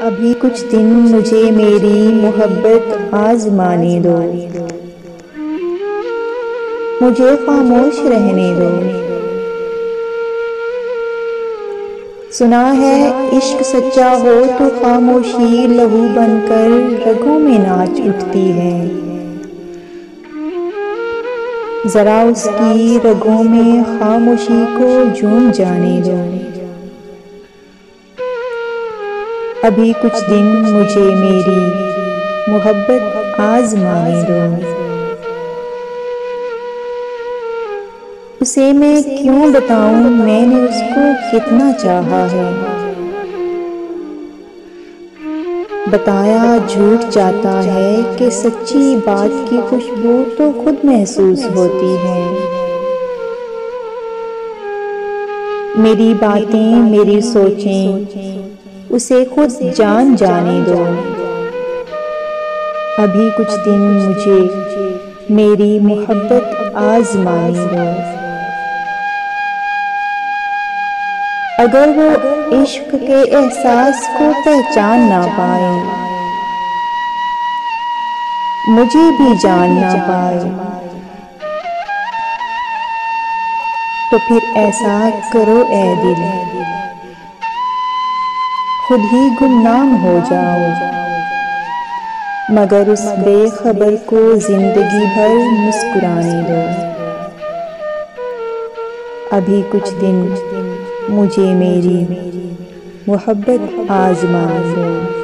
अभी कुछ दिन मुझे मेरी मोहब्बत आजमाने दो, मुझे खामोश रहने दो। सुना है इश्क सच्चा हो तो खामोशी लहू बनकर रगों में नाच उठती है। जरा उसकी रगों में खामोशी को झूम जाने दो। अभी कुछ दिन मुझे मेरी मोहब्बत आजमाने दो। उसे मैं क्यों बताऊं मैंने उसको कितना चाहा है। बताया झूठ जाता है कि सच्ची बात की खुशबू तो खुद महसूस होती है। मेरी बातें मेरी सोचें उसे खुद जान जाने दो। अभी कुछ दिन मुझे मेरी मोहब्बत आजमाने दो। अगर वो इश्क के एहसास को पहचान ना पाए, मुझे भी जान ना पाए, तो फिर ऐसा करो ऐ दिल, खुद ही गुमनाम हो जाओ। मगर उस बेखबर को जिंदगी भर मुस्कुराने दो। अभी कुछ दिन मुझे मेरी मोहब्बत आजमाने दो।